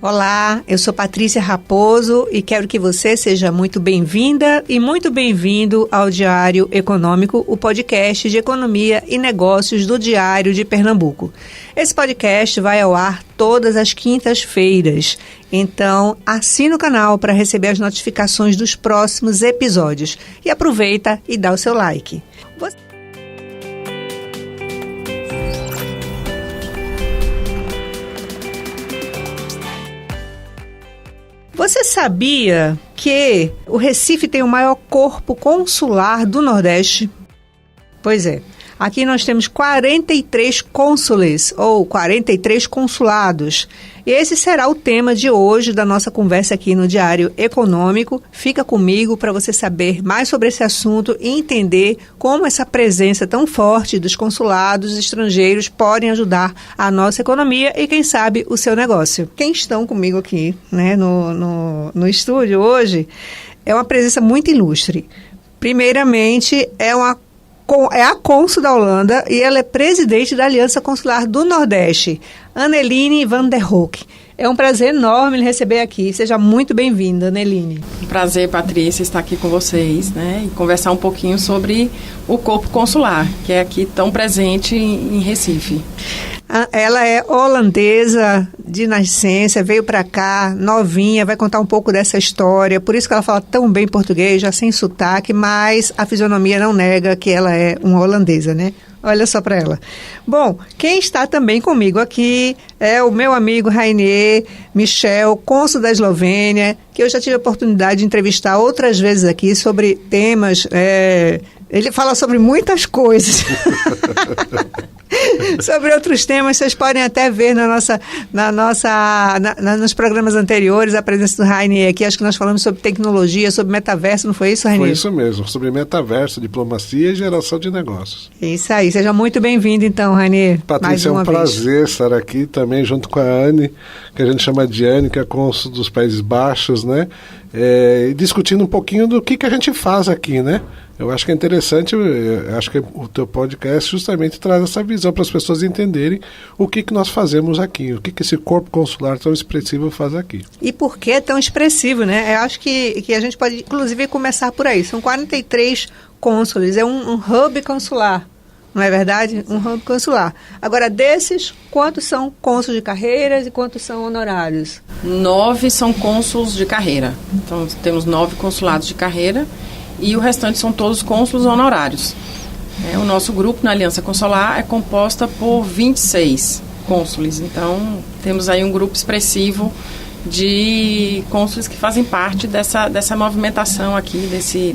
Olá, eu sou Patrícia Raposo e quero que você seja muito bem-vinda e muito bem-vindo ao Diário Econômico, o podcast de economia e negócios do Diário de Pernambuco. Esse podcast vai ao ar todas as quintas-feiras, então assina o canal para receber as notificações dos próximos episódios e aproveita e dá o seu like. Você sabia que o Recife tem o maior corpo consular do Nordeste? Pois é. Aqui nós temos 43 cônsules, ou 43 consulados. E esse será o tema de hoje da nossa conversa aqui no Diário Econômico. Fica comigo para você saber mais sobre esse assunto e entender como essa presença tão forte dos consulados estrangeiros podem ajudar a nossa economia e, quem sabe, o seu negócio. Quem estão comigo aqui, né, no estúdio hoje é uma presença muito ilustre. Primeiramente, é a cônsul da Holanda e ela é presidente da Aliança Consular do Nordeste, Anneline van der Hoek. É um prazer enorme lhe receber aqui. Seja muito bem-vinda, Anneline. Prazer, Patrícia, estar aqui com vocês, né, e conversar um pouquinho sobre o corpo consular, que é aqui tão presente em Recife. Ela é holandesa de nascença, veio para cá novinha, vai contar um pouco dessa história, por isso que ela fala tão bem português, já sem sotaque, mas a fisionomia não nega que ela é uma holandesa, né? Olha só para ela. Bom, quem está também comigo aqui é o meu amigo Rainier Michel, cônsul da Eslovênia, que eu já tive a oportunidade de entrevistar outras vezes aqui sobre temas. Ele fala sobre muitas coisas. Sobre outros temas, vocês podem até ver nos programas anteriores a presença do Rainier aqui. Acho que nós falamos sobre tecnologia, sobre metaverso, não foi isso, Rainier? Foi isso mesmo, sobre metaverso, diplomacia e geração de negócios. Isso aí, seja muito bem-vindo então, Rainier. Patrícia, é um prazer estar aqui também junto com a Anne, que a gente chama de Anne, que é cônsul dos Países Baixos, né? Discutindo um pouquinho do que a gente faz aqui, né? Eu acho que é interessante, acho que o teu podcast justamente traz essa visão para as pessoas entenderem o que nós fazemos aqui, o que esse corpo consular tão expressivo faz aqui. E por que tão expressivo, né? Eu acho que a gente pode, inclusive, começar por aí. São 43 cônsules, é um hub consular, não é verdade? Um hub consular. Agora, desses, quantos são cônsules de carreiras e quantos são honorários? 9 são cônsuls de carreira. Então, temos 9 consulados de carreira. E o restante são todos cônsulos honorários. O nosso grupo na Aliança Consular é composta por 26 cônsules. Então, temos aí um grupo expressivo de cônsules que fazem parte dessa movimentação aqui,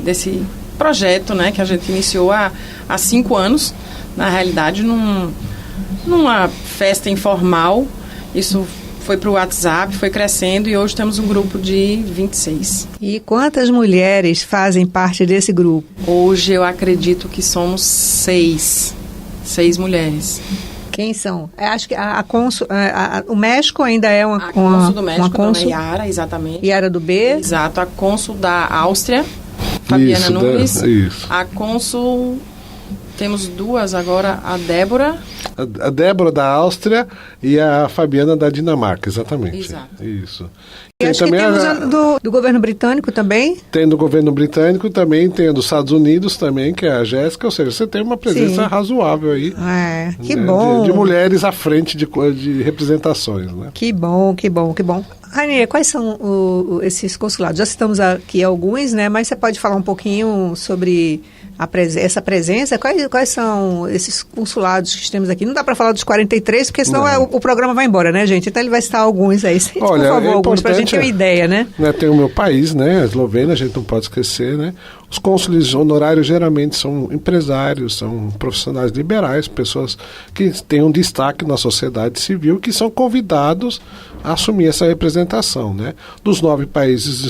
desse projeto, né, que a gente iniciou há 5 anos. Na realidade, numa festa informal. Isso foi para o WhatsApp, foi crescendo e hoje temos um grupo de 26. E quantas mulheres fazem parte desse grupo? Hoje eu acredito que somos 6 mulheres. Quem são? Acho que o México ainda é uma A cônsul do México, uma cônsul, dona Yara, exatamente. Yara do B. Exato, a cônsul da Áustria, Fabiana Nunes. Isso. A cônsul, temos 2 agora, a Débora. A Débora da Áustria e a Fabiana da Dinamarca, exatamente. Exato. Isso. E acho que temos do governo britânico também. Tem do governo britânico também, tem dos Estados Unidos também, que é a Jéssica, ou seja, você tem uma presença razoável aí. Que bom. De mulheres à frente de representações, né? Que bom. Rainier, quais são esses consulados? Já citamos aqui alguns, né? Mas você pode falar um pouquinho sobre essa presença? Quais são esses consulados que temos aqui? Não dá para falar dos 43, porque senão o programa vai embora, né, gente? Então ele vai citar alguns aí. Cite, por favor, alguns, para a gente ter uma ideia, né? Tem o meu país, né? A Eslovênia, a gente não pode esquecer, né? Os cônsules honorários geralmente são empresários, são profissionais liberais, pessoas que têm um destaque na sociedade civil, que são convidados a assumir essa representação, né? Dos 9 países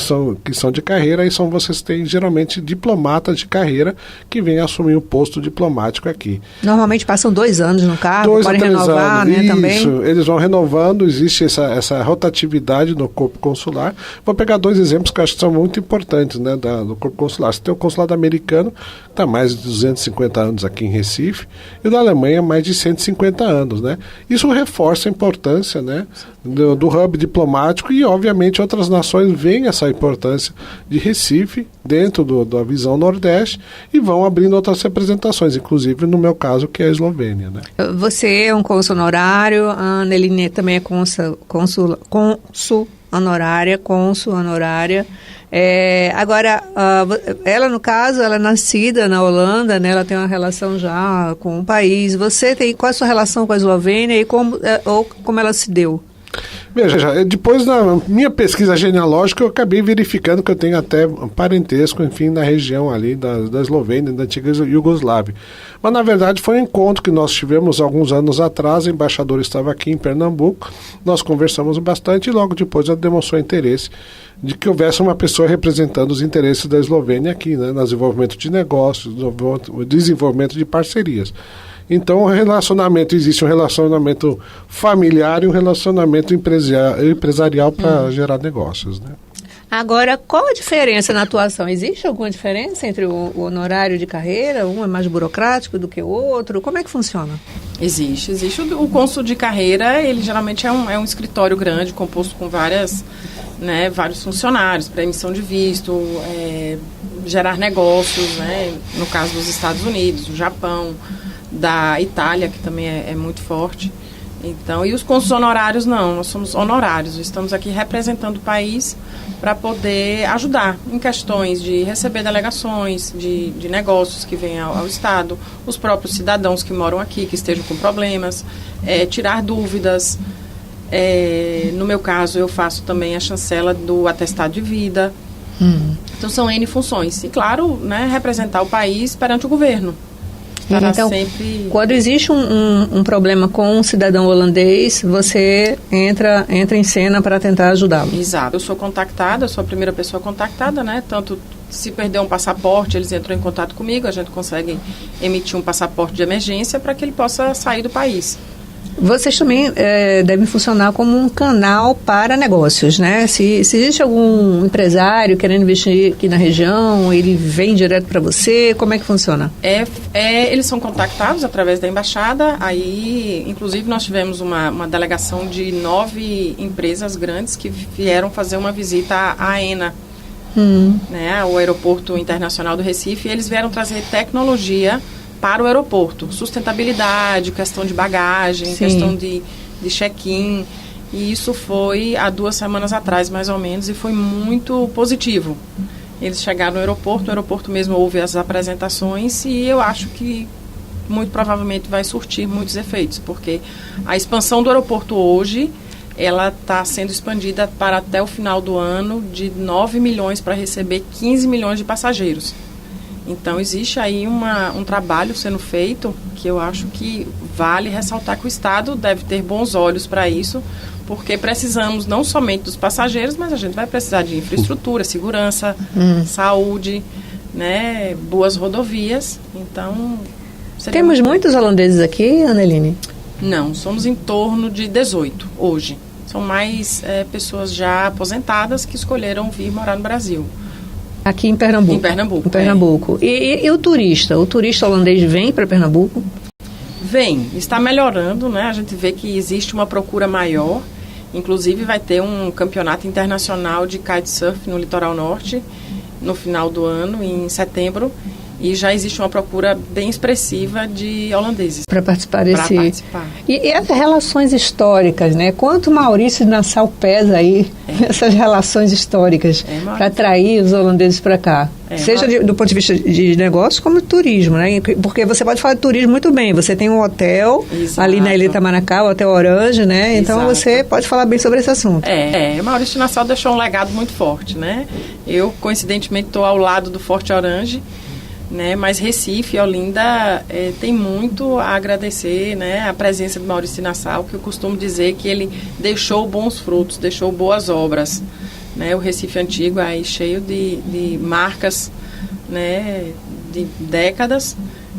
que são de carreira, aí vocês têm geralmente diplomatas de carreira que vêm assumir o posto diplomático aqui. Normalmente passam 2 anos no cargo, podem renovar, né, também. Isso, eles vão renovando, existe essa rotatividade no corpo consular. Vou pegar 2 exemplos que eu acho que são muito importantes, né, do corpo consular. Você tem o consulado americano, que está há mais de 250 anos aqui em Recife, e o da Alemanha mais de 150 anos, né? Isso reforça a importância, né, do do hub diplomático e, obviamente, outras nações veem essa importância de Recife dentro da visão Nordeste e vão abrindo outras representações, inclusive no meu caso, que é a Eslovênia, né? Você é um cônsul honorário, a Aneline também é cônsul honorária. Agora, ela, no caso, ela é nascida na Holanda, né? Ela tem uma relação já com o país. Você tem, qual é a sua relação com a Eslovênia e como ela se deu? Veja, depois da minha pesquisa genealógica, eu acabei verificando que eu tenho até parentesco, enfim, na região ali da Eslovênia, da antiga Iugoslávia. Mas, na verdade, foi um encontro que nós tivemos alguns anos atrás, o embaixador estava aqui em Pernambuco, nós conversamos bastante e logo depois ela demonstrou interesse de que houvesse uma pessoa representando os interesses da Eslovênia aqui, né, no desenvolvimento de negócios, no desenvolvimento de parcerias. Então, existe um relacionamento familiar e um relacionamento empresarial para gerar negócios, né? Agora, qual a diferença na atuação? Existe alguma diferença entre o honorário de carreira? Um é mais burocrático do que o outro? Como é que funciona? Existe. O cônsul de carreira, ele geralmente é um escritório grande, composto com vários funcionários, para emissão de visto, gerar negócios, né? No caso dos Estados Unidos, do Japão, da Itália, que também é muito forte. Então, e os cônsuls honorários não, nós somos honorários, estamos aqui representando o país para poder ajudar em questões de receber delegações, de negócios que vêm ao Estado, os próprios cidadãos que moram aqui, que estejam com problemas, tirar dúvidas. No meu caso, eu faço também a chancela do atestado de vida. Então, são N funções. E, claro, né, representar o país perante o governo. Então, sempre... quando existe um problema com um cidadão holandês, você entra em cena para tentar ajudá-lo. Exato. Eu sou contactada, eu sou a primeira pessoa contactada, né? Tanto se perder um passaporte, eles entram em contato comigo, a gente consegue emitir um passaporte de emergência para que ele possa sair do país. Vocês também devem funcionar como um canal para negócios, né? Se existe algum empresário querendo investir aqui na região, ele vem direto para você, como é que funciona? Eles são contactados através da embaixada, aí, inclusive, nós tivemos uma delegação de 9 empresas grandes que vieram fazer uma visita à AENA, né, o Aeroporto Internacional do Recife, e eles vieram trazer tecnologia para o aeroporto, sustentabilidade, questão de bagagem, Sim. questão de check-in, e isso foi há 2 semanas atrás, mais ou menos, e foi muito positivo. Eles chegaram no aeroporto mesmo houve as apresentações, e eu acho que muito provavelmente vai surtir muitos efeitos, porque a expansão do aeroporto hoje, ela está sendo expandida para até o final do ano de 9 milhões para receber 15 milhões de passageiros. Então, existe aí um trabalho sendo feito que eu acho que vale ressaltar que o Estado deve ter bons olhos para isso, porque precisamos não somente dos passageiros, mas a gente vai precisar de infraestrutura, segurança, saúde, né, boas rodovias. Então, temos muitos holandeses aqui, Aneline? Não, somos em torno de 18 hoje. São mais pessoas já aposentadas que escolheram vir morar no Brasil. Aqui em Pernambuco? Em Pernambuco. E o turista? O turista holandês vem para Pernambuco? Vem. Está melhorando, né? A gente vê que existe uma procura maior. Inclusive, vai ter um campeonato internacional de kitesurf no Litoral Norte, no final do ano, em setembro. E já existe uma procura bem expressiva de holandeses. Para participar desse... E as relações históricas, né? Quanto Maurício de Nassau pesa aí essas relações históricas para atrair os holandeses para cá? Seja do ponto de vista de negócio como de turismo, né? Porque você pode falar de turismo muito bem. Você tem um hotel ali na Ilha Itamaracá, o Hotel Orange, né? Então você pode falar bem sobre esse assunto. Maurício de Nassau deixou um legado muito forte, né? Eu, coincidentemente, estou ao lado do Forte Orange, né, mas Recife e Olinda tem muito a agradecer, né, a presença de Maurício de Nassau, que eu costumo dizer que ele deixou bons frutos, deixou boas obras, né, o Recife antigo aí cheio de marcas, né, de décadas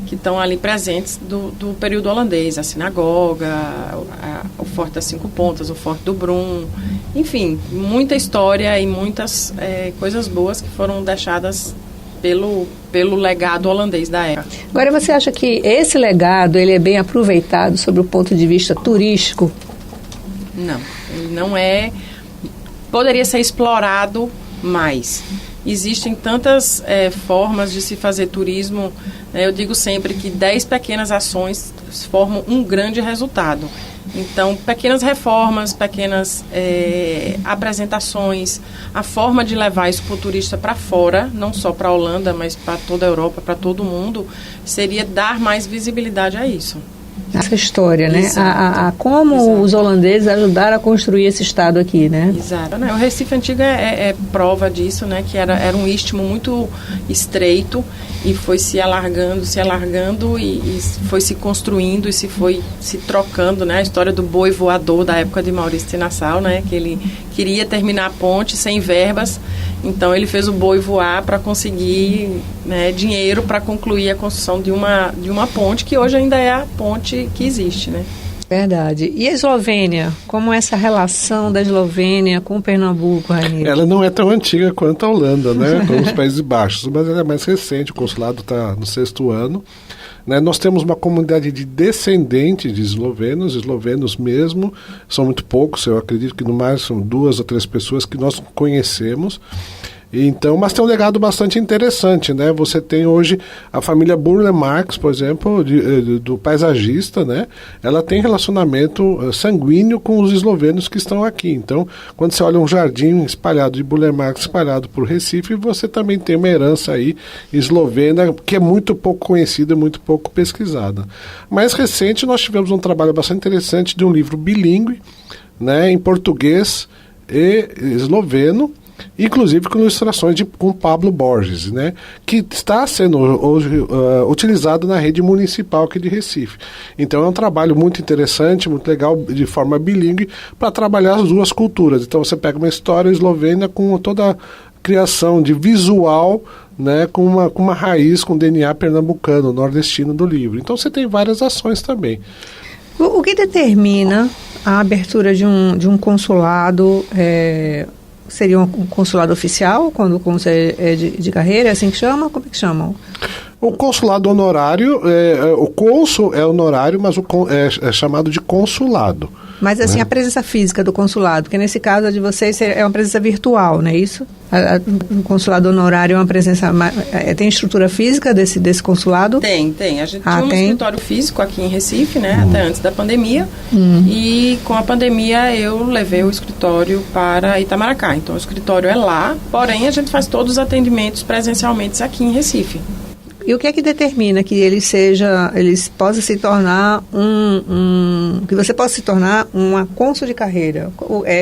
que estão ali presentes do período holandês, a sinagoga, o Forte das 5 Pontas, o Forte do Brum, enfim, muita história e muitas coisas boas que foram deixadas pelo legado holandês da época. Agora, você acha que esse legado ele é bem aproveitado sob o ponto de vista turístico? Não. Ele não poderia ser explorado mais. Existem tantas formas de se fazer turismo. Eu digo sempre que 10 pequenas ações formam um grande resultado. Então, pequenas reformas, pequenas apresentações, a forma de levar isso para o turista para fora, não só para a Holanda, mas para toda a Europa, para todo o mundo, seria dar mais visibilidade a isso. Essa história, né? Como Exato. os holandeses ajudaram a construir esse estado aqui, né? Exato. O Recife Antigo é prova disso, né? Que era um istmo muito estreito e foi se alargando e foi se construindo e foi se trocando, né? A história do boi voador da época de Maurício de Nassau, né? Que ele queria terminar a ponte sem verbas, então ele fez o boi voar para conseguir, né, dinheiro para concluir a construção de uma ponte que hoje ainda é a ponte que existe, né? Verdade. E a Eslovênia? Como é essa relação da Eslovênia com Pernambuco, Rainha? Ela não é tão antiga quanto a Holanda, né? Como os Países Baixos, mas ela é mais recente. O consulado está no 6º ano. Né? Nós temos uma comunidade de descendentes de eslovenos mesmo, são muito poucos, eu acredito que no máximo são 2 ou 3 pessoas que nós conhecemos. Então, mas tem um legado bastante interessante, né? Você tem hoje a família Burle Marx, por exemplo, do paisagista, né? Ela tem relacionamento sanguíneo com os eslovenos que estão aqui. Então, quando você olha um jardim espalhado de Burle Marx espalhado por Recife, você também tem uma herança aí eslovena que é muito pouco conhecida, muito pouco pesquisada. Mais recente, nós tivemos um trabalho bastante interessante de um livro bilíngue, né? Em português e esloveno, inclusive com ilustrações com Pablo Borges, né, que está sendo hoje utilizado na rede municipal aqui de Recife. Então é um trabalho muito interessante, muito legal, de forma bilíngue, para trabalhar as duas culturas. Então você pega uma história eslovena com toda a criação de visual, né, com uma raiz, com DNA pernambucano, nordestino do livro. Então você tem várias ações também. O que determina a abertura de um consulado? Seria um consulado oficial, quando o cônsul é de carreira, é assim que chama? Como é que chamam? O consulado honorário, o cônsul é honorário, mas é chamado de consulado. Mas assim, né? A presença física do consulado, porque nesse caso a de vocês é uma presença virtual, não é isso? O consulado honorário é uma presença... tem estrutura física desse consulado? Tem. A gente tinha um escritório físico aqui em Recife, né? Até antes da pandemia. E com a pandemia eu levei o escritório para Itamaracá. Então o escritório é lá, porém a gente faz todos os atendimentos presencialmente aqui em Recife. E o que é que determina que ele possa se tornar que você possa se tornar uma cônsul de carreira?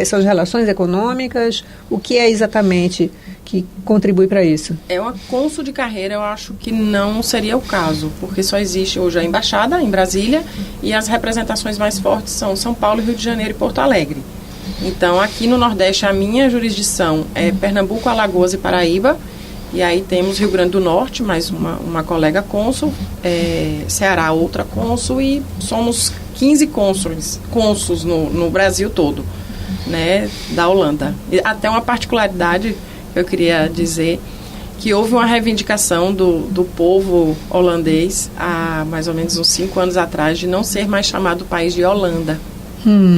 São as relações econômicas? O que é exatamente que contribui para isso? Uma cônsul de carreira, eu acho que não seria o caso, porque só existe hoje a embaixada em Brasília e as representações mais fortes são São Paulo, Rio de Janeiro e Porto Alegre. Então, aqui no Nordeste, a minha jurisdição é Pernambuco, Alagoas e Paraíba. E aí temos Rio Grande do Norte, mais uma colega cônsul, Ceará, outra cônsul, e somos 15 cônsuls no Brasil todo, né, da Holanda. E até uma particularidade que eu queria dizer, que houve uma reivindicação do povo holandês há mais ou menos uns 5 anos atrás de não ser mais chamado país de Holanda.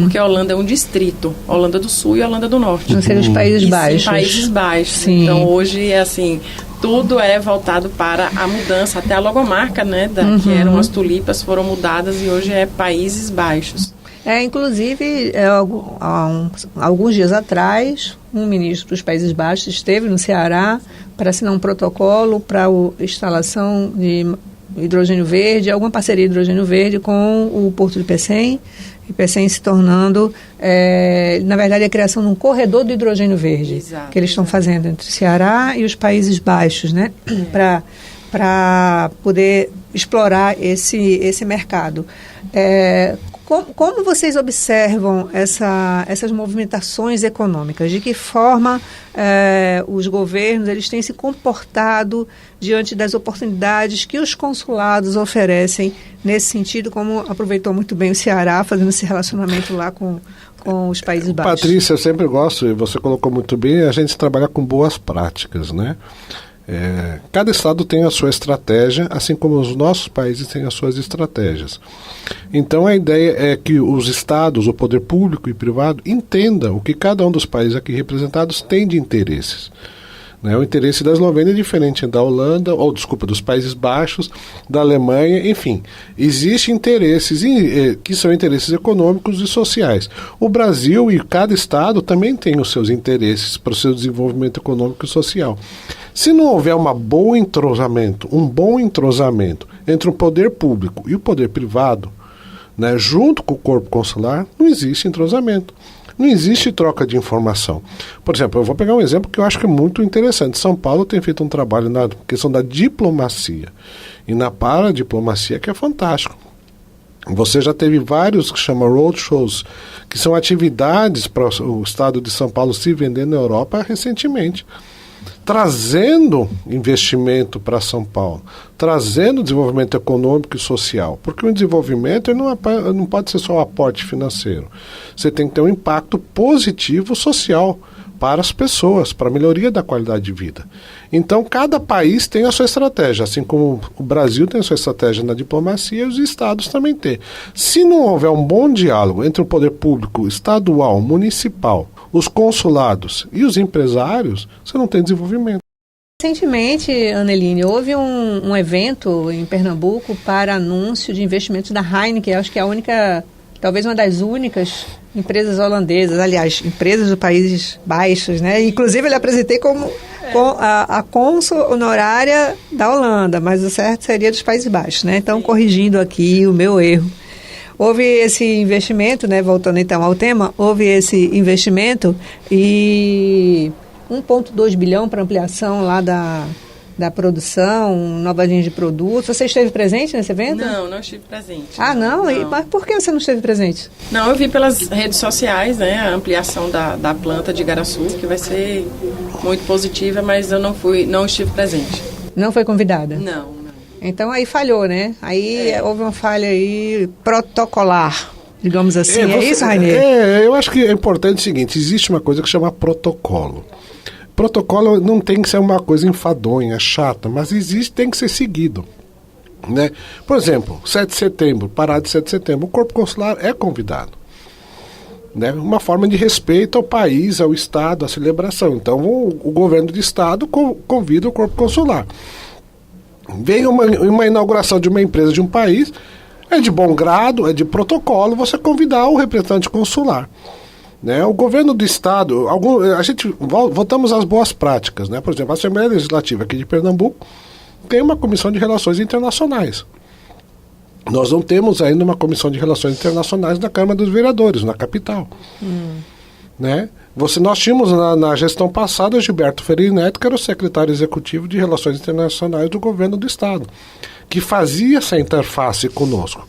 Porque a Holanda é um distrito, Holanda do Sul e Holanda do Norte. Não seriam os Países Baixos. Sim, Países Baixos. Sim. Então hoje assim, tudo é voltado para a mudança, até a logomarca, né, que eram as tulipas, foram mudadas e hoje é Países Baixos. Inclusive, há alguns dias atrás, um ministro dos Países Baixos esteve no Ceará para assinar um protocolo para a instalação de hidrogênio verde, alguma parceria de hidrogênio verde com o Porto de Pecém, e Pecém se tornando, na verdade, a criação de um corredor de hidrogênio verde. Exato, que eles estão fazendo entre o Ceará e os Países Baixos, né? Para poder explorar esse mercado. Como vocês observam essas movimentações econômicas? De que forma os governos eles têm se comportado diante das oportunidades que os consulados oferecem nesse sentido, como aproveitou muito bem o Ceará, fazendo esse relacionamento lá com os Países Baixos? Patrícia, eu sempre gosto, e você colocou muito bem, a gente trabalha com boas práticas, né? Cada estado tem a sua estratégia, assim como os nossos países têm as suas estratégias. Então a ideia é que os estados, o poder público e privado, entendam o que cada um dos países aqui representados tem de interesses. O interesse da Eslovênia é diferente da Holanda, dos Países Baixos, da Alemanha, enfim. Existem interesses que são interesses econômicos e sociais. O Brasil e cada estado também tem os seus interesses para o seu desenvolvimento econômico e social. Se não houver um bom entrosamento entre o poder público e o poder privado, junto com o corpo consular, não existe entrosamento. Não existe troca de informação. Por exemplo, eu vou pegar um exemplo que eu acho que é muito interessante. São Paulo tem feito um trabalho na questão da diplomacia e na paradiplomacia que é fantástico. Você já teve vários que chamam roadshows, que são atividades para o estado de São Paulo se vender na Europa recentemente, trazendo investimento para São Paulo, trazendo desenvolvimento econômico e social, porque o desenvolvimento não pode ser só um aporte financeiro. Você tem que ter um impacto positivo social para as pessoas, para a melhoria da qualidade de vida. Então, cada país tem a sua estratégia, assim como o Brasil tem a sua estratégia na diplomacia, os estados também têm. Se não houver um bom diálogo entre o poder público estadual, municipal, os consulados e os empresários, você não tem desenvolvimento. Recentemente, Aneline, houve um evento em Pernambuco para anúncio de investimentos da Heineken, acho que é a única, talvez uma das únicas empresas holandesas, aliás, empresas dos Países Baixos, né? Inclusive, eu apresentei como a cônsul honorária da Holanda, mas o certo seria dos Países Baixos, né? Então, corrigindo aqui o meu erro. Houve esse investimento, né? Voltando então ao tema, houve esse investimento e 1,2 bilhão para ampliação lá da produção, nova linha de produtos. Você esteve presente nesse evento? Não estive presente. Ah, não? Mas por que você não esteve presente? Não, eu vi pelas redes sociais, né, a ampliação da planta de Igaraçu, que vai ser muito positiva, mas eu não estive presente. Não foi convidada? Não. Então aí falhou, né? Aí houve uma falha aí protocolar, digamos assim. É isso, Rainer? Eu acho que é importante o seguinte, existe uma coisa que chama protocolo. Protocolo não tem que ser uma coisa enfadonha, chata, mas tem que ser seguido. Né? Por exemplo, 7 de setembro, parada de 7 de setembro, o corpo consular é convidado. Né? Uma forma de respeito ao país, ao Estado, à celebração. Então o governo do Estado convida o corpo consular. Vem uma inauguração de uma empresa de um país, é de bom grado, é de protocolo você convidar o representante consular. Né? O governo do Estado, a gente voltamos às boas práticas. Né? Por exemplo, a Assembleia Legislativa aqui de Pernambuco tem uma comissão de relações internacionais. Nós não temos ainda uma comissão de relações internacionais na Câmara dos Vereadores, na capital. Né? Nós tínhamos na gestão passada Gilberto Freire Neto, que era o secretário executivo de Relações Internacionais do governo do Estado, que fazia essa interface conosco.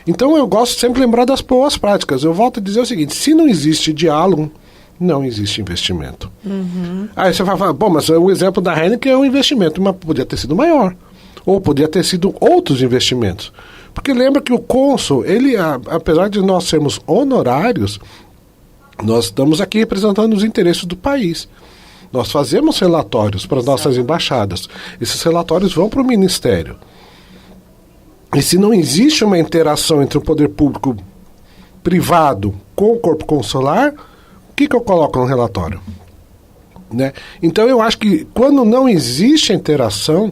Então eu gosto sempre de lembrar das boas práticas. Eu volto a dizer o seguinte, se não existe diálogo, não existe investimento. Aí você vai falar, bom, mas o exemplo da Heineken é um investimento, mas podia ter sido maior. Ou podia ter sido outros investimentos. Porque lembra que o cônsul, ele, apesar de nós sermos honorários, nós estamos aqui representando os interesses do país. Nós fazemos relatórios para as nossas embaixadas. Esses relatórios vão para o Ministério. E se não existe uma interação entre o poder público privado com o corpo consular, o que eu coloco no relatório? Né? Então eu acho que quando não existe a interação,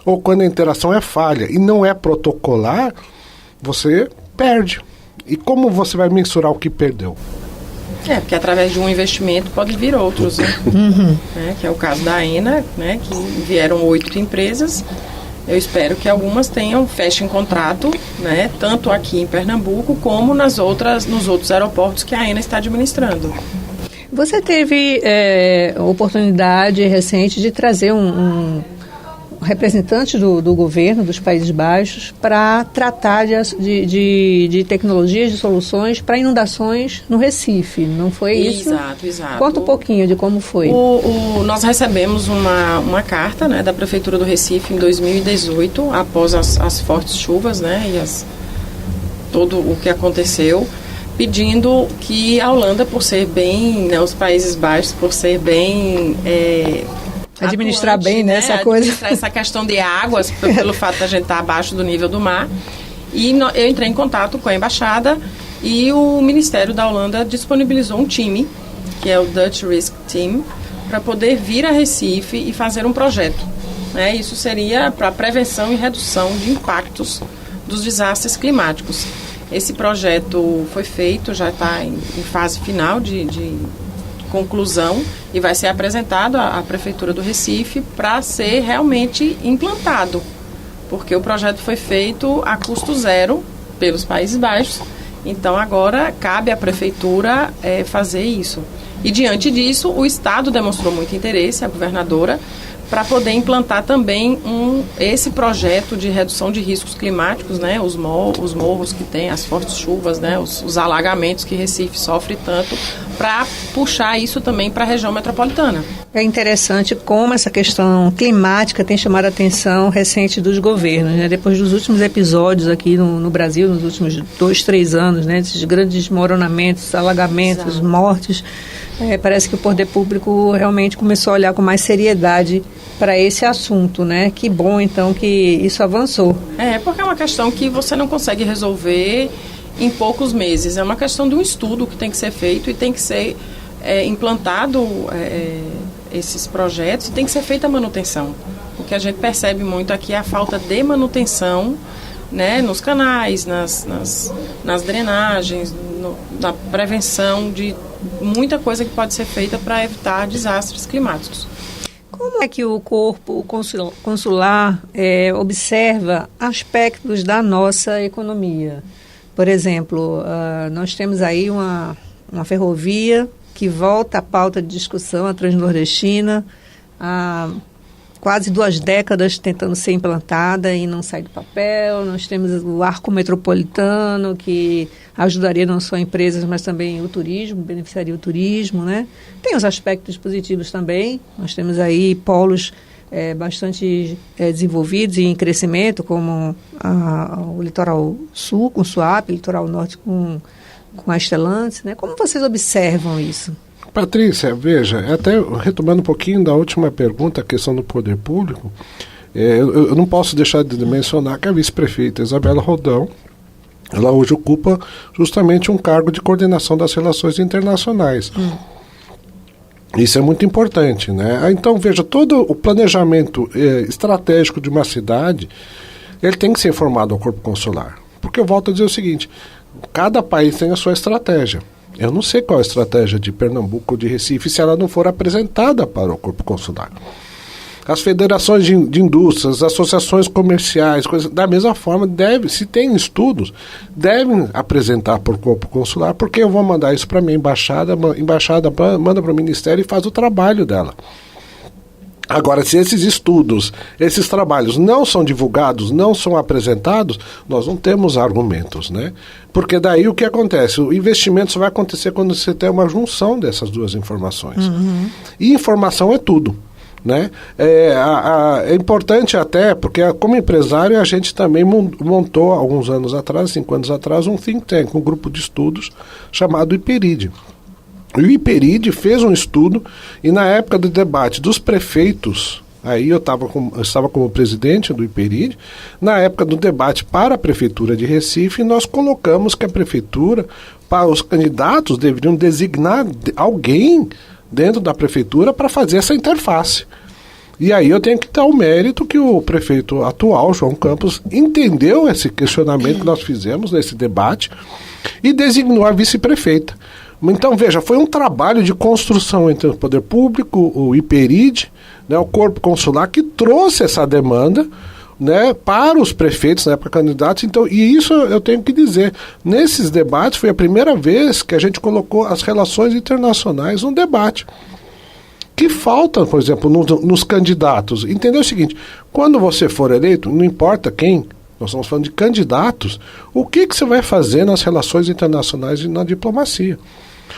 ou quando a interação é falha e não é protocolar, você perde. E como você vai mensurar o que perdeu? Porque através de um investimento pode vir outros, né? Que é o caso da AENA, né? Que vieram 8 empresas. Eu espero que algumas fechem contrato, né? Tanto aqui em Pernambuco como nos outros aeroportos que a AENA está administrando. Você teve oportunidade recente de trazer um representante do governo dos Países Baixos para tratar de tecnologias, de soluções para inundações no Recife, não foi isso? Exato. Conta um pouquinho de como foi. Nós recebemos uma carta, né, da Prefeitura do Recife em 2018, após as fortes chuvas, né, e todo o que aconteceu, pedindo que a Holanda, por ser bem, né, os Países Baixos, por ser bem administrar bem, né, essa coisa. Administrar essa questão de águas, pelo fato de a gente estar abaixo do nível do mar. E eu entrei em contato com a embaixada e o Ministério da Holanda disponibilizou um time, que é o Dutch Risk Team, para poder vir a Recife e fazer um projeto. Né? Isso seria para prevenção e redução de impactos dos desastres climáticos. Esse projeto foi feito, já está em fase final de conclusão e vai ser apresentado à Prefeitura do Recife para ser realmente implantado, porque o projeto foi feito a custo zero pelos Países Baixos, então agora cabe à Prefeitura fazer isso. E diante disso, o Estado demonstrou muito interesse, a governadora, para poder implantar também esse projeto de redução de riscos climáticos, né, os morros que tem, as fortes chuvas, né, os alagamentos que Recife sofre tanto, para puxar isso também para a região metropolitana. É interessante como essa questão climática tem chamado a atenção recente dos governos, né? Depois dos últimos episódios aqui no Brasil, nos últimos 2, 3 anos, né, esses grandes desmoronamentos, alagamentos, Exato. Mortes, parece que o poder público realmente começou a olhar com mais seriedade para esse assunto, né? Que bom, então, que isso avançou. Porque é uma questão que você não consegue resolver em poucos meses. É uma questão de um estudo que tem que ser feito e tem que ser implantado esses projetos e tem que ser feita a manutenção. O que a gente percebe muito aqui é a falta de manutenção, né, nos canais, nas drenagens, na prevenção de muita coisa que pode ser feita para evitar desastres climáticos. Como é que o corpo consular observa aspectos da nossa economia? Por exemplo, nós temos aí uma ferrovia que volta à pauta de discussão, a Transnordestina, há quase 2 décadas tentando ser implantada e não sai do papel. Nós temos o arco metropolitano, que ajudaria não só empresas, mas também o turismo, beneficiaria o turismo, né? Tem os aspectos positivos também. Nós temos aí polos bastante desenvolvidos e em crescimento, como o litoral sul com o Suape, o litoral norte com a Stellantis, né? Como vocês observam isso? Patrícia, veja, até retomando um pouquinho da última pergunta, a questão do poder público, eu não posso deixar de mencionar que a vice-prefeita Isabela Rodão, ela hoje ocupa justamente um cargo de coordenação das relações internacionais. Isso é muito importante, né? Então, veja, todo o planejamento estratégico de uma cidade, ele tem que ser informado ao corpo consular. Porque eu volto a dizer o seguinte, cada país tem a sua estratégia. Eu não sei qual é a estratégia de Pernambuco ou de Recife se ela não for apresentada para o corpo consular. As federações de indústrias, associações comerciais, da mesma forma, se tem estudos, devem apresentar para o corpo consular, porque eu vou mandar isso para a minha embaixada, a embaixada manda para o ministério e faz o trabalho dela. Agora, se esses estudos, esses trabalhos não são divulgados, não são apresentados, nós não temos argumentos, né? Porque daí o que acontece? O investimento só vai acontecer quando você tem uma junção dessas duas informações. E informação é tudo, né? É importante até, porque como empresário a gente também montou, alguns anos atrás, 5 anos atrás, um think tank, um grupo de estudos chamado IPERID. O IPERID fez um estudo e na época do debate dos prefeitos, aí eu estava como presidente do IPERID, na época do debate para a Prefeitura de Recife, nós colocamos que a Prefeitura, para os candidatos, deveriam designar alguém dentro da Prefeitura para fazer essa interface. E aí eu tenho que dar o mérito que o prefeito atual, João Campos, entendeu esse questionamento que nós fizemos nesse debate e designou a vice-prefeita. Então, veja, foi um trabalho de construção entre o poder público, o IPERID, né, o corpo consular, que trouxe essa demanda, né, para os prefeitos, na época candidatos. Então, e isso eu tenho que dizer, nesses debates foi a primeira vez que a gente colocou as relações internacionais no debate. Que falta, por exemplo, nos candidatos. Entendeu o seguinte, quando você for eleito, não importa quem, nós estamos falando de candidatos, o que você vai fazer nas relações internacionais e na diplomacia?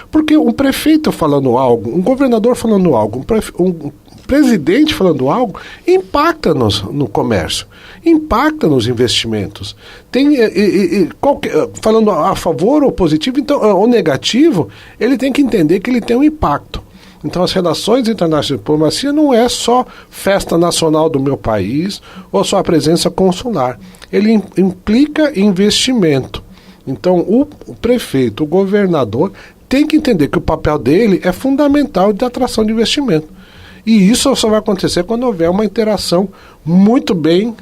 Porque um prefeito falando algo, um governador falando algo, um presidente falando algo, impacta no comércio, impacta nos investimentos. Tem, falando a favor ou positivo, então, ou negativo, ele tem que entender que ele tem um impacto. Então, as relações internacionais de diplomacia não é só festa nacional do meu país ou só a presença consular. Ele implica investimento. Então, o prefeito, o governador, tem que entender que o papel dele é fundamental de atração de investimento. E isso só vai acontecer quando houver uma interação muito bem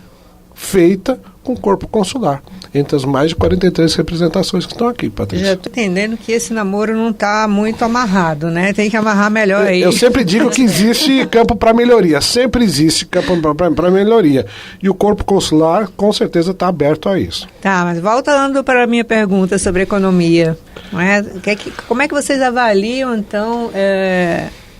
feita com o corpo consular, entre as mais de 43 representações que estão aqui, Patrícia. Já estou entendendo que esse namoro não está muito amarrado, né? Tem que amarrar melhor aí. Eu sempre digo que existe campo para melhoria, sempre existe campo para melhoria. E o corpo consular, com certeza, está aberto a isso. Tá, mas voltando para a minha pergunta sobre economia, não é? Como é que vocês avaliam, então,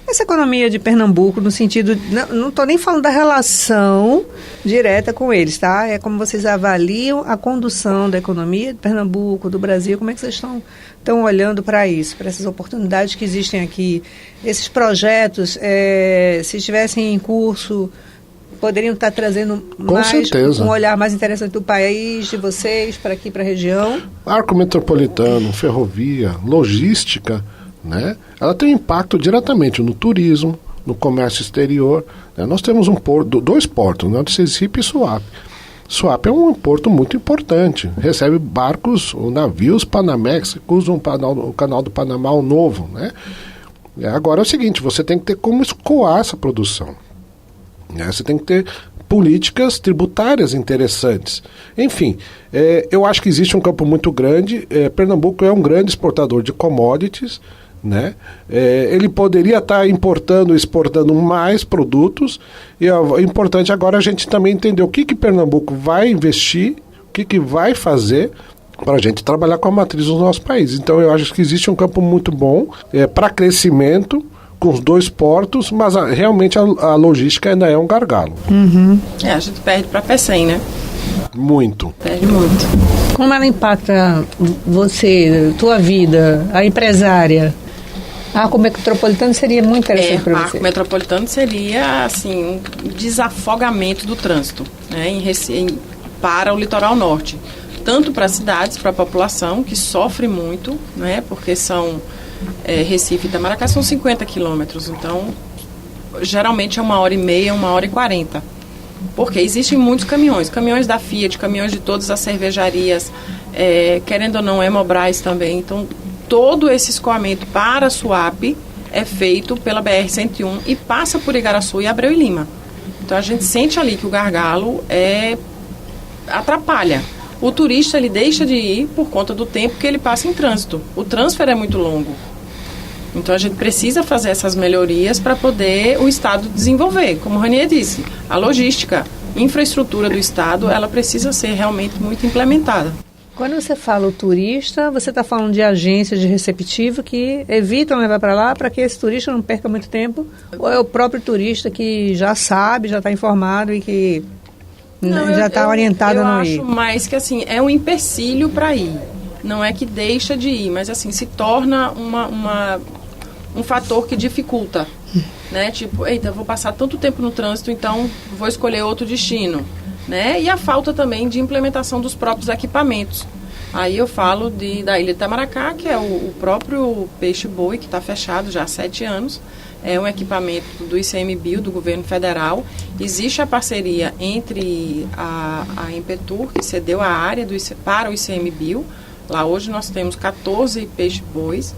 essa economia de Pernambuco, no sentido, não estou nem falando da relação direta com eles, tá? É como vocês avaliam a condução da economia de Pernambuco, do Brasil, como é que vocês estão olhando para isso, para essas oportunidades que existem aqui, esses projetos, se estivessem em curso, poderiam estar trazendo um olhar mais interessante do país, de vocês, para aqui, para a região? Arco metropolitano, ferrovia, logística, né? Ela tem impacto diretamente no turismo, no comércio exterior, né? Nós temos dois portos, né? De Sergipe e Suape. Suape é um porto muito importante, recebe barcos ou navios Panamex que cruzam o canal do Panamá o Novo, né? Agora é o seguinte, você tem que ter como escoar essa produção, né? Você tem que ter políticas tributárias interessantes. Enfim, eu acho que existe um campo muito grande. Pernambuco é um grande exportador de commodities, né? Ele poderia estar importando e exportando mais produtos, e é importante agora a gente também entender o que Pernambuco vai investir, o que vai fazer para a gente trabalhar com a matriz do nosso país. Então eu acho que existe um campo muito bom para crescimento, com os dois portos, mas realmente a logística ainda é um gargalo. Uhum. A gente perde para a PECEM, né? Muito. Perde muito. Como ela impacta você, tua vida, a empresária? Arco metropolitano seria muito interessante para você. Arco metropolitano seria, assim, um desafogamento do trânsito, né, para o litoral norte. Tanto para as cidades, para a população, que sofre muito, né, porque são Recife e Itamaracá são 50 quilômetros, então geralmente é 1h30, 1h40. Porque existem muitos caminhões da Fiat, caminhões de todas as cervejarias, querendo ou não, Hemobras também. Então, todo esse escoamento para Suape é feito pela BR-101 e passa por Igaraçu e Abreu e Lima. Então, a gente sente ali que o gargalo atrapalha. O turista, ele deixa de ir por conta do tempo que ele passa em trânsito. O transfer é muito longo. Então, a gente precisa fazer essas melhorias para poder o Estado desenvolver. Como o Ranier disse, a logística, infraestrutura do Estado, ela precisa ser realmente muito implementada. Quando você fala o turista, você está falando de agências de receptivo que evitam levar para lá para que esse turista não perca muito tempo? Ou é o próprio turista que já sabe, já está informado e que já está orientado a não ir? Eu acho mais que assim, é um empecilho para ir. Não é que deixa de ir, mas assim, se torna um fator que dificulta, né? Tipo, eita, eu vou passar tanto tempo no trânsito, então vou escolher outro destino, né? E a falta também de implementação dos próprios equipamentos. Aí eu falo da Ilha de Itamaracá, que é o próprio peixe-boi, que está fechado já há 7 anos. É um equipamento do ICMBio, do governo federal. Existe a parceria entre a Impetur, que cedeu a área para o ICMBio. Lá hoje nós temos 14 peixe-bois.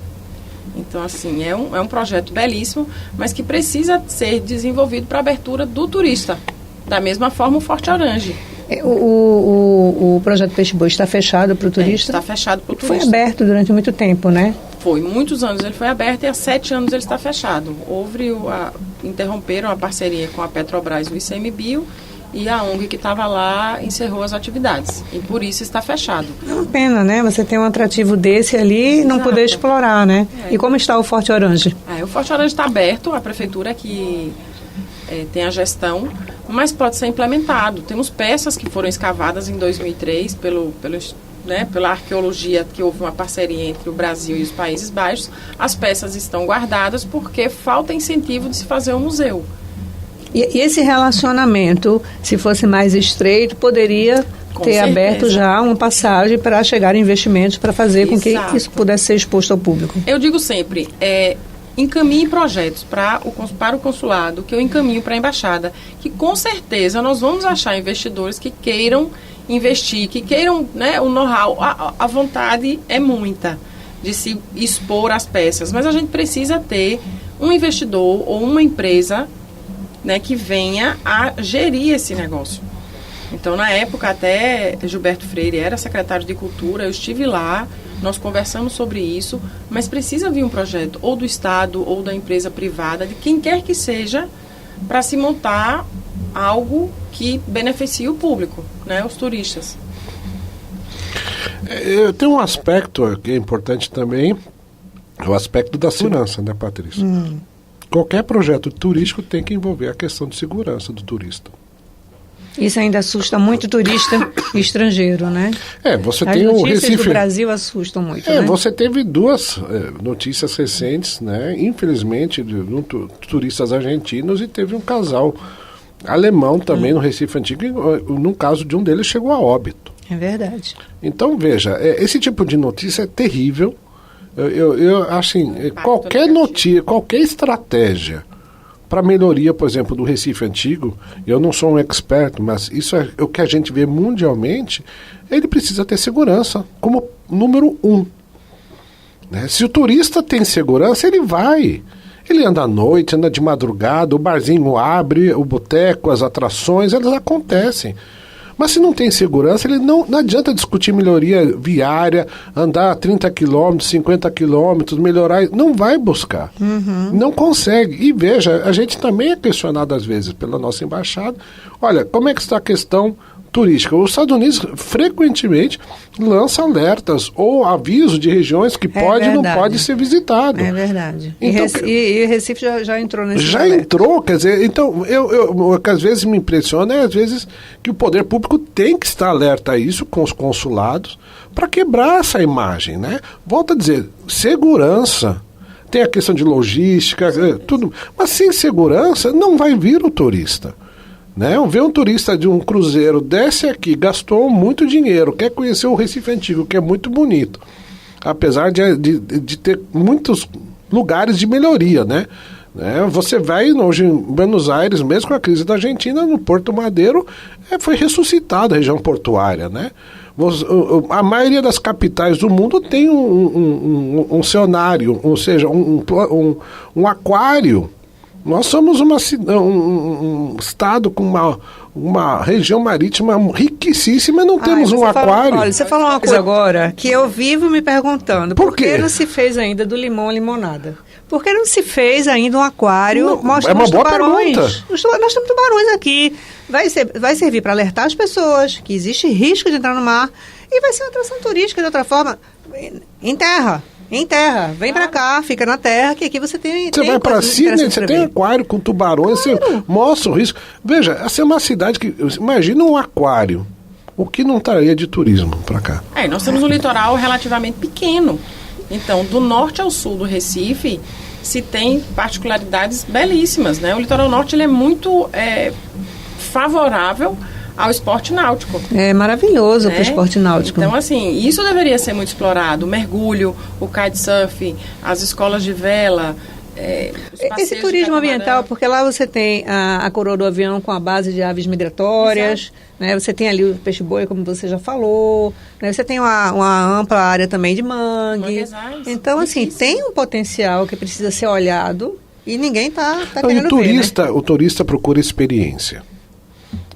Então, assim, é um projeto belíssimo, mas que precisa ser desenvolvido para a abertura do turista. Da mesma forma, o Forte Orange. O projeto Peixe-Boi está fechado para o turista? Está fechado para o turista. Foi aberto durante muito tempo, né? Foi, muitos anos ele foi aberto e há 7 anos ele está fechado. Interromperam a parceria com a Petrobras e o ICMBio, e a ONG que estava lá encerrou as atividades. E por isso está fechado. É uma pena, né? Você tem um atrativo desse ali e não poder explorar, né? E como está o Forte Orange? O Forte Orange está aberto, a prefeitura que tem a gestão, mas pode ser implementado. Temos peças que foram escavadas em 2003 pela arqueologia, que houve uma parceria entre o Brasil e os Países Baixos. As peças estão guardadas porque falta incentivo de se fazer um museu. E esse relacionamento, se fosse mais estreito, poderia ter aberto já uma passagem para chegar a investimentos para fazer com que isso pudesse ser exposto ao público. Eu digo sempre, encaminhe projetos para o consulado, que eu encaminho para a embaixada, que com certeza nós vamos achar investidores que queiram investir, que queiram, né, o know-how. A vontade é muita de se expor as peças, mas a gente precisa ter um investidor ou uma empresa, né, que venha a gerir esse negócio. Então, na época, até Gilberto Freire era secretário de Cultura, eu estive lá, nós conversamos sobre isso, mas precisa vir um projeto ou do Estado ou da empresa privada, de quem quer que seja, para se montar algo que beneficie o público, né, os turistas. Tem um aspecto que é importante também, o aspecto da segurança, né, Patrícia? Qualquer projeto turístico tem que envolver a questão de segurança do turista. Isso ainda assusta muito turista estrangeiro, né? Você As tem o notícias Recife. do Brasil assustam muito, né? Você teve duas notícias recentes, né? Infelizmente, de turistas argentinos, e teve um casal alemão também no Recife Antigo, e no caso de um deles chegou a óbito. É verdade. Então, veja, esse tipo de notícia é terrível. Eu assim, qualquer notícia, qualquer estratégia para melhoria, por exemplo, do Recife Antigo, eu não sou um expert, mas isso é o que a gente vê mundialmente, ele precisa ter segurança como número 1. Né? Se o turista tem segurança, ele vai. Ele anda à noite, anda de madrugada, o barzinho abre, o boteco, as atrações, elas acontecem. Mas se não tem segurança, ele não adianta discutir melhoria viária, andar 30 quilômetros, 50 quilômetros, melhorar, não vai buscar. Não consegue. E veja, a gente também é questionado às vezes pela nossa embaixada. Olha, como é que está a questão turística? Os Estados Unidos frequentemente lança alertas ou avisos de regiões que pode e não pode ser visitado. É verdade. Então, e Recife já entrou nesse já alerta. Entrou, quer dizer, então, o que às vezes me impressiona é às vezes que o poder público tem que estar alerta a isso com os consulados para quebrar essa imagem, né? Volto a dizer, segurança, tem a questão de logística, tudo, mas sem segurança não vai vir o turista. Né? Ver um turista de um cruzeiro, desce aqui, gastou muito dinheiro, quer conhecer o Recife Antigo, que é muito bonito, apesar de ter muitos lugares de melhoria, né? Você vai hoje em Buenos Aires, mesmo com a crise da Argentina, no Porto Madeiro, foi ressuscitada a região portuária, né? A maioria das capitais do mundo tem um cenário, ou seja, um aquário. Nós somos um estado com uma região marítima riquíssima e não temos um aquário. Olha, você falou uma coisa agora que eu vivo me perguntando. Por que não se fez ainda do limão à limonada? Por que não se fez ainda um aquário mostrando os tubarões? Nós temos tubarões aqui. Vai servir para alertar as pessoas que existe risco de entrar no mar e vai ser uma atração turística de outra forma em terra. Vem pra cá, fica na terra, que aqui você tem... Você vai pra Sydney, você tem aquário com tubarões, você mostra o risco. Veja, essa é uma cidade que... Imagina um aquário. O que não estaria de turismo pra cá? Nós temos um litoral relativamente pequeno. Então, do norte ao sul do Recife, se tem particularidades belíssimas, né? O litoral norte ele é muito favorável ao esporte náutico. É maravilhoso para o esporte náutico. Então, assim, isso deveria ser muito explorado. O mergulho, o kitesurf, as escolas de vela. Esse turismo ambiental, porque lá você tem a coroa do avião com a base de aves migratórias, né? Você tem ali o peixe-boi, como você já falou, né? Você tem uma ampla área também de mangue. Então, assim, tem um potencial que precisa ser olhado e ninguém está querendo ver, né? O turista procura experiência.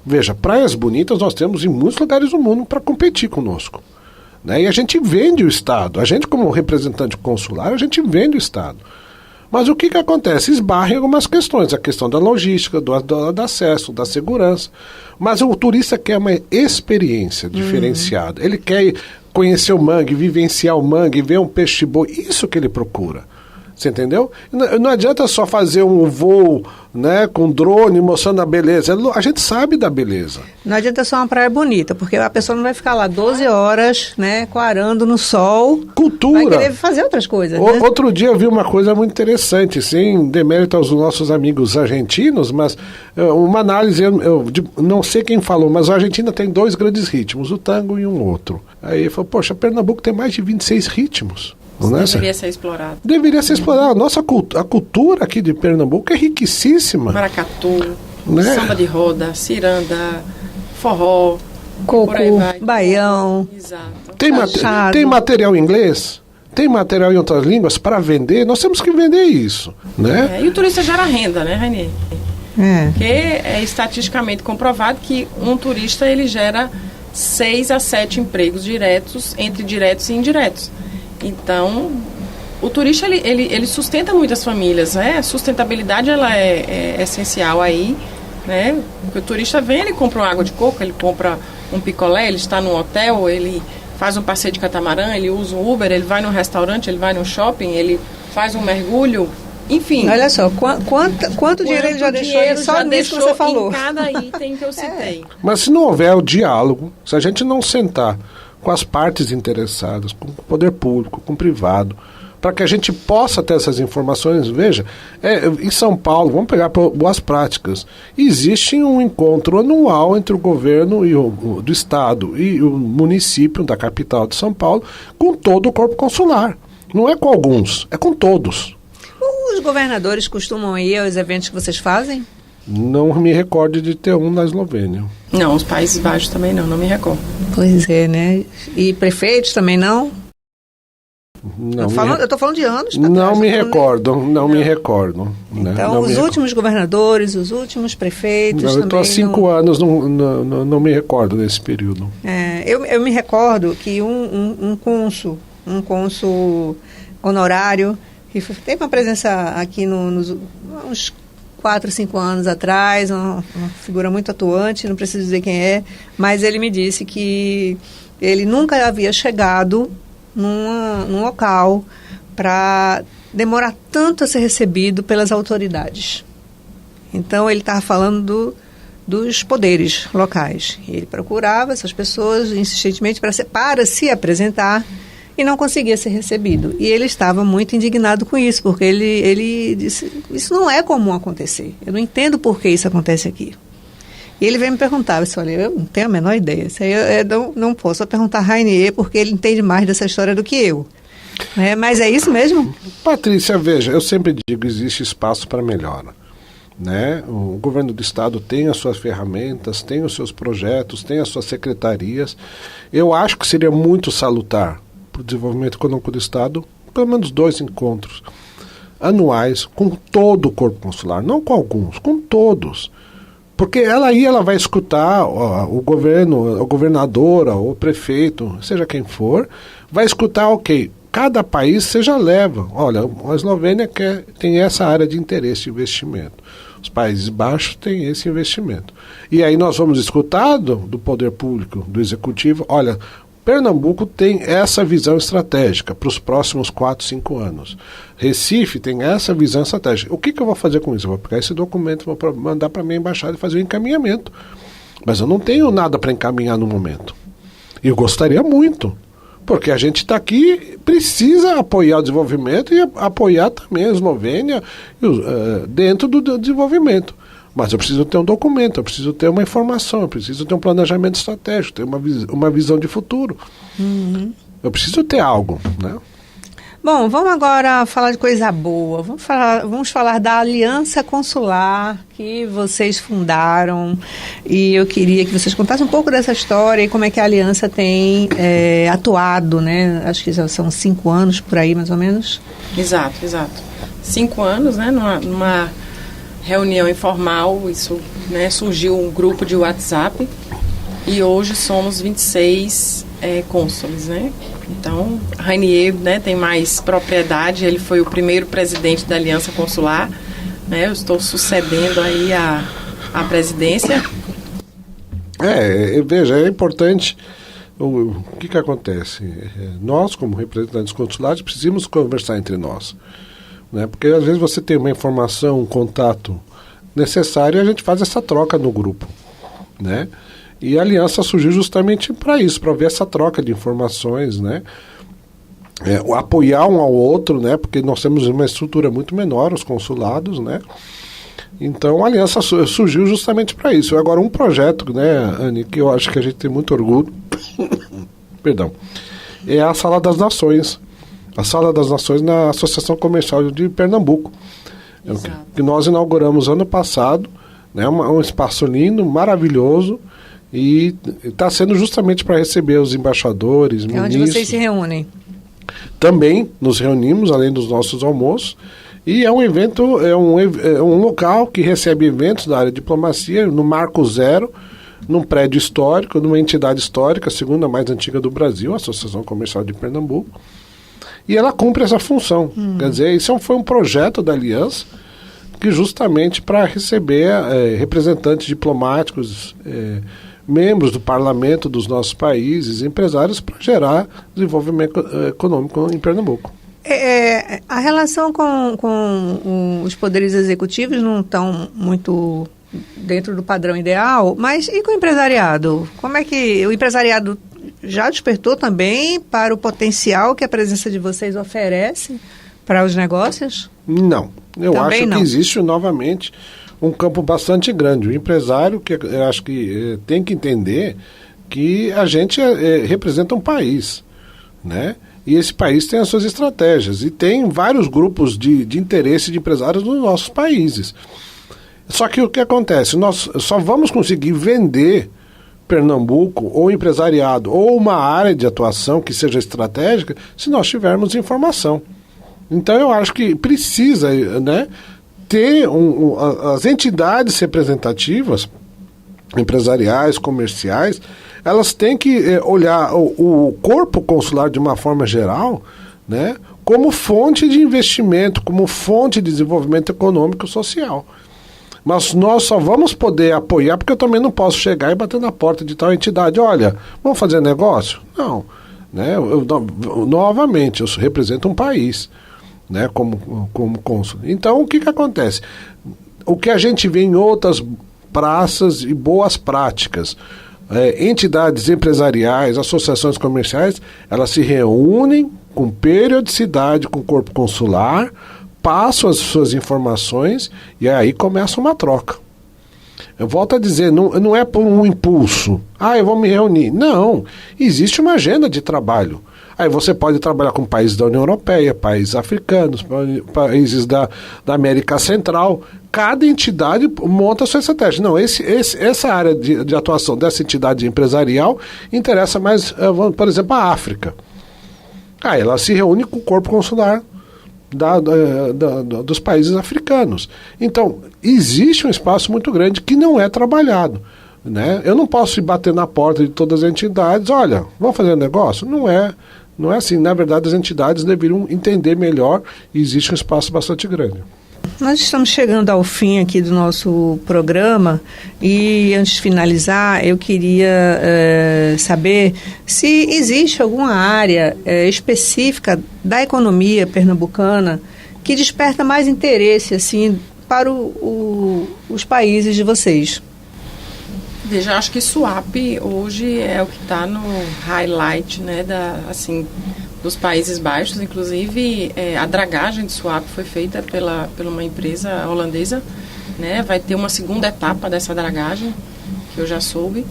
Veja, praias bonitas nós temos em muitos lugares do mundo para competir conosco. Né? E a gente vende o Estado. A gente, como representante consular, a gente vende o Estado. Mas o que acontece? Esbarra em algumas questões. A questão da logística, do acesso, da segurança. Mas o turista quer uma experiência diferenciada. Ele quer conhecer o mangue, vivenciar o mangue, ver um peixe-boi. Isso que ele procura. Você entendeu? Não adianta só fazer um voo, né, com drone mostrando a beleza. A gente sabe da beleza. Não adianta só uma praia bonita, porque a pessoa não vai ficar lá 12 horas, né, quarando no sol. Cultura. Vai querer fazer outras coisas, né? Outro dia eu vi uma coisa muito interessante, sem demérito aos nossos amigos argentinos, mas uma análise, eu não sei quem falou, mas a Argentina tem 2 grandes ritmos, o tango e um outro. Aí ele falou, poxa, Pernambuco tem mais de 26 ritmos. Deveria ser explorado. Deveria ser explorado. A cultura aqui de Pernambuco é riquíssima. Maracatu, né? Samba de roda, ciranda, forró, coco, vai, baião. Exato. Tem material em inglês? Tem material em outras línguas para vender? Nós temos que vender isso, né? E o turista gera renda, né, Rainê? Porque é estatisticamente comprovado que um turista ele gera 6 a 7 empregos diretos, entre diretos e indiretos. Então, o turista ele sustenta muitas famílias, né? A sustentabilidade ela é essencial aí, né? Porque o turista vem, ele compra uma água de coco, ele compra um picolé, ele está num hotel, ele faz um passeio de catamarã, ele usa um Uber, ele vai num restaurante, ele vai num shopping, ele faz um mergulho, enfim. Olha só, quanto dinheiro ele já deixou só nisso que você falou. Em cada item que eu citei. Mas se não houver o diálogo, se a gente não sentar com as partes interessadas, com o poder público, com o privado, para que a gente possa ter essas informações, veja, em São Paulo, vamos pegar boas práticas, existe um encontro anual entre o governo do estado e o município da capital de São Paulo, com todo o corpo consular. Não é com alguns, é com todos. Os governadores costumam ir aos eventos que vocês fazem? Não me recordo de ter um na Eslovênia. Não, os Países Baixos também não me recordo. Pois é, né? E prefeitos também não? Eu estou falando de anos. Não me recordo. Né? Então, os últimos governadores, os últimos prefeitos também... Eu estou há 5 anos, não me recordo desse período. Eu me recordo que um cônsul honorário, que teve uma presença aqui uns 4, 5 anos atrás, uma figura muito atuante, não preciso dizer quem é, mas ele me disse que ele nunca havia chegado num local para demorar tanto a ser recebido pelas autoridades. Então, ele estava falando dos poderes locais. Ele procurava essas pessoas insistentemente para se apresentar e não conseguia ser recebido. E ele estava muito indignado com isso, porque ele disse, isso não é comum acontecer. Eu não entendo por que isso acontece aqui. E ele veio me perguntar, eu disse, olha, eu não tenho a menor ideia. Isso aí eu não posso perguntar a Rainier, porque ele entende mais dessa história do que eu. Mas é isso mesmo? Patrícia, veja, eu sempre digo, existe espaço para melhora. Né? O governo do estado tem as suas ferramentas, tem os seus projetos, tem as suas secretarias. Eu acho que seria muito salutar para o desenvolvimento econômico do estado, pelo menos 2 encontros anuais com todo o corpo consular, não com alguns, com todos. Porque ela vai escutar o governo, a governadora, o prefeito, seja quem for, vai escutar, ok, cada país você já leva. Olha, a Eslovênia tem essa área de interesse de investimento. Os Países Baixos têm esse investimento. E aí nós vamos escutar do poder público, do executivo, olha, Pernambuco tem essa visão estratégica para os próximos 4, 5 anos. Recife tem essa visão estratégica. O que eu vou fazer com isso? Eu vou pegar esse documento, vou mandar para a minha embaixada e fazer o encaminhamento. Mas eu não tenho nada para encaminhar no momento. E eu gostaria muito, porque a gente está aqui, precisa apoiar o desenvolvimento e apoiar também a Eslovênia dentro do desenvolvimento. Mas eu preciso ter um documento, eu preciso ter uma informação, eu preciso ter um planejamento estratégico, ter uma visão de futuro. Uhum. Eu preciso ter algo, né? Bom, vamos agora falar de coisa boa. Vamos falar da Aliança Consular que vocês fundaram. E eu queria que vocês contassem um pouco dessa história e como é que a Aliança tem atuado, né? Acho que já são 5 anos por aí, mais ou menos. Exato. 5 anos, né? Numa reunião informal, surgiu um grupo de WhatsApp e hoje somos 26 cônsules, né? Então, Rainier, né, tem mais propriedade, ele foi o primeiro presidente da Aliança Consular, né? Eu estou sucedendo aí a presidência. Veja, é importante. O que acontece? Nós, como representantes consulares, precisamos conversar entre nós. Né? Porque às vezes você tem uma informação, um contato necessário e a gente faz essa troca no grupo, né? E a aliança surgiu justamente para isso, para ver essa troca de informações, né? Apoiar um ao outro, né? Porque nós temos uma estrutura muito menor, os consulados, né? Então a aliança surgiu justamente para isso. Agora, um projeto, né, Anny, que eu acho que a gente tem muito orgulho, perdão, é a Sala das Nações, a Sala das Nações na Associação Comercial de Pernambuco, que nós inauguramos ano passado, né, um espaço lindo, maravilhoso, e está sendo justamente para receber os embaixadores, ministros. É onde vocês se reúnem. Também nos reunimos, além dos nossos almoços, e é um evento, é um local que recebe eventos da área de diplomacia, no Marco Zero, num prédio histórico, numa entidade histórica, a segunda mais antiga do Brasil, a Associação Comercial de Pernambuco, e ela cumpre essa função. Quer dizer, isso foi um projeto da Aliança, que justamente para receber representantes diplomáticos, membros do parlamento dos nossos países, empresários, para gerar desenvolvimento econômico em Pernambuco. A relação com os poderes executivos não estão muito dentro do padrão ideal, mas e com o empresariado? Como é que o empresariado já despertou também para o potencial que a presença de vocês oferece para os negócios? Não. Eu também acho não. que existe novamente um campo bastante grande. O empresário, que eu acho que tem que entender que a gente representa um país, né? E esse país tem as suas estratégias e tem vários grupos de interesse de empresários nos nossos países. Só que o que acontece? Nós só vamos conseguir vender Pernambuco, ou empresariado, ou uma área de atuação que seja estratégica, se nós tivermos informação. Então eu acho que precisa, né, ter as entidades representativas, empresariais, comerciais, elas têm que olhar o corpo consular de uma forma geral, né, como fonte de investimento, como fonte de desenvolvimento econômico e social. Mas nós só vamos poder apoiar, porque eu também não posso chegar e bater na porta de tal entidade. Olha, vamos fazer negócio? Não. Né? Novamente, eu represento um país, né, como cônsul. Então, o que acontece? O que a gente vê em outras praças e boas práticas, entidades empresariais, associações comerciais, elas se reúnem com periodicidade com o corpo consular, passam as suas informações e aí começa uma troca. Eu volto a dizer, não é por um impulso. Eu vou me reunir. Não, existe uma agenda de trabalho. Aí você pode trabalhar com países da União Europeia, países africanos, países da América Central. Cada entidade monta a sua estratégia. Não, essa área de atuação dessa entidade empresarial interessa mais, por exemplo, a África. Ela se reúne com o corpo consular dos países africanos. Então, existe um espaço muito grande que não é trabalhado, né? Eu não posso ir bater na porta de todas as entidades, olha, vamos fazer um negócio? Não é assim. Na verdade, as entidades deveriam entender melhor e existe um espaço bastante grande. Nós estamos chegando ao fim aqui do nosso programa e, antes de finalizar, eu queria saber se existe alguma área específica da economia pernambucana que desperta mais interesse assim, para os países de vocês. Veja, acho que Suape hoje é o que está no highlight, né, dos Países Baixos. Inclusive, a dragagem de Suape foi feita pela uma empresa holandesa, né? Vai ter uma segunda etapa dessa dragagem, que eu já soube.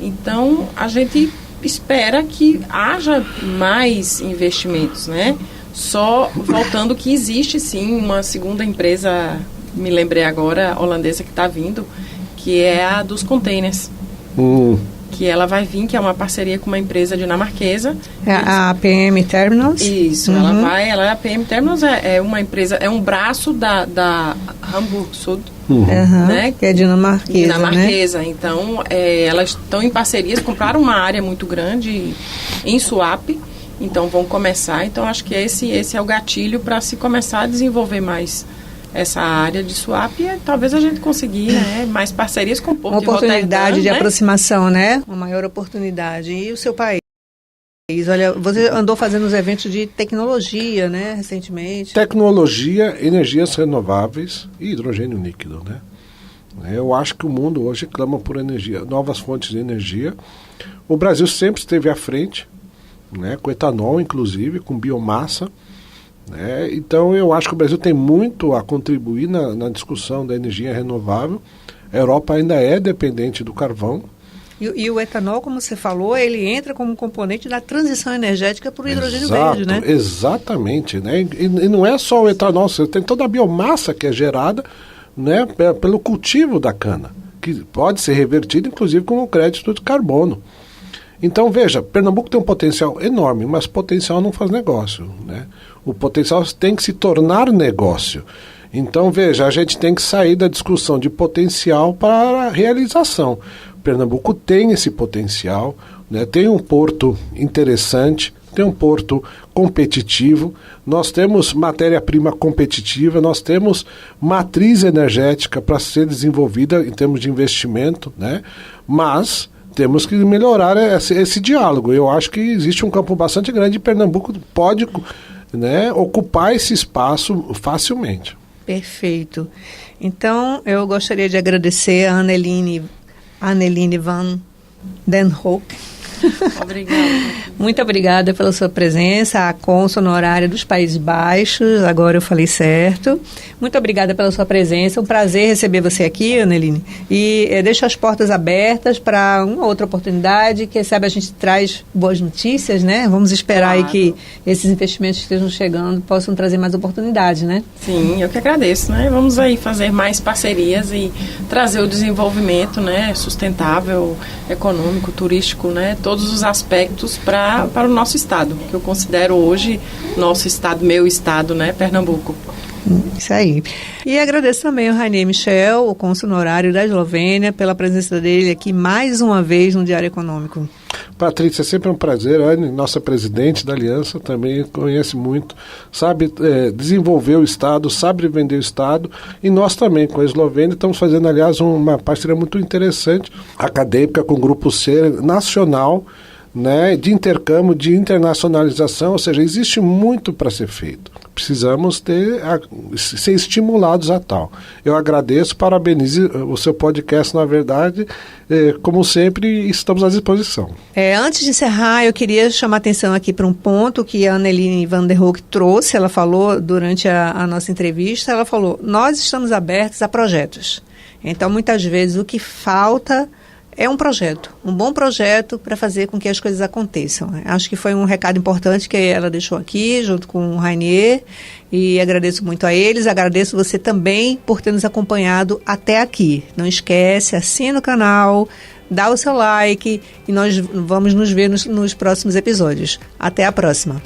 Então, a gente espera que haja mais investimentos, né? Só voltando que existe, sim, uma segunda empresa, me lembrei agora, holandesa, que está vindo, que é a dos containers. Que ela vai vir, que é uma parceria com uma empresa dinamarquesa. A APM Terminals? Isso, a APM Terminals é uma empresa, é um braço da Hamburg Sud, né? Que é dinamarquesa, né? Então, elas estão em parcerias, compraram uma área muito grande em Suape, então vão começar. Então, acho que esse é o gatilho para se começar a desenvolver mais essa área de Suape, e talvez a gente conseguir, né, mais parcerias com o Porto uma oportunidade Roterdã, de né? aproximação, né? Uma maior oportunidade. E o seu país? Olha, você andou fazendo os eventos de tecnologia, né, recentemente. Tecnologia, energias renováveis e hidrogênio líquido, né? Eu acho que o mundo hoje clama por energia, novas fontes de energia. O Brasil sempre esteve à frente, né, com etanol, inclusive, com biomassa. Então eu acho que o Brasil tem muito a contribuir na discussão da energia renovável. A Europa ainda é dependente do carvão, E o etanol, como você falou, ele entra como componente da transição energética para o hidrogênio verde, né? Exatamente, né? E não é só o etanol, você tem toda a biomassa que é gerada, né, pelo cultivo da cana, que pode ser revertida, inclusive, como crédito de carbono. Então, veja, Pernambuco tem um potencial enorme, mas potencial não faz negócio, né? O potencial tem que se tornar negócio. Então, veja, a gente tem que sair da discussão de potencial para a realização. Pernambuco tem esse potencial, né? Tem um porto interessante, tem um porto competitivo, nós temos matéria-prima competitiva, nós temos matriz energética para ser desenvolvida em termos de investimento, né? Mas temos que melhorar esse diálogo. Eu acho que existe um campo bastante grande e Pernambuco pode, né, ocupar esse espaço facilmente. Perfeito. Então, eu gostaria de agradecer a Anneline van den Hoek. Obrigada. Muito obrigada pela sua presença, a cônsul honorária dos Países Baixos, agora eu falei certo. Muito obrigada pela sua presença, um prazer receber você aqui, Anneline. E deixo as portas abertas para uma outra oportunidade, quem sabe a gente traz boas notícias, né? Vamos esperar aí que esses investimentos que estejam chegando possam trazer mais oportunidades, né? Sim, eu que agradeço, né? Vamos aí fazer mais parcerias e trazer o desenvolvimento, né, sustentável, econômico, turístico, né? Todos os aspectos para o nosso estado, que eu considero hoje nosso estado, meu estado, né, Pernambuco. Isso aí. E agradeço também ao Rainer Michel, o cônsul honorário da Eslovênia, pela presença dele aqui mais uma vez no Diário Econômico. Patrícia, é sempre um prazer. A Anne, nossa presidente da Aliança, também conhece muito, sabe desenvolver o Estado, sabe vender o Estado, e nós também, com a Eslovênia, estamos fazendo, aliás, uma parceria muito interessante, acadêmica, com o Grupo C nacional, né, de intercâmbio, de internacionalização, ou seja, existe muito para ser feito. Precisamos ser estimulados a tal. Eu agradeço, parabenizo o seu podcast, na verdade, como sempre, estamos à disposição. Antes de encerrar, eu queria chamar a atenção aqui para um ponto que a Anneline van der Hoek trouxe, ela falou durante a nossa entrevista, ela falou, nós estamos abertos a projetos. Então, muitas vezes, o que falta é um projeto, um bom projeto para fazer com que as coisas aconteçam. Acho que foi um recado importante que ela deixou aqui, junto com o Rainer, e agradeço muito a eles, agradeço você também por ter nos acompanhado até aqui. Não esquece, assina o canal, dá o seu like, e nós vamos nos ver nos próximos episódios. Até a próxima!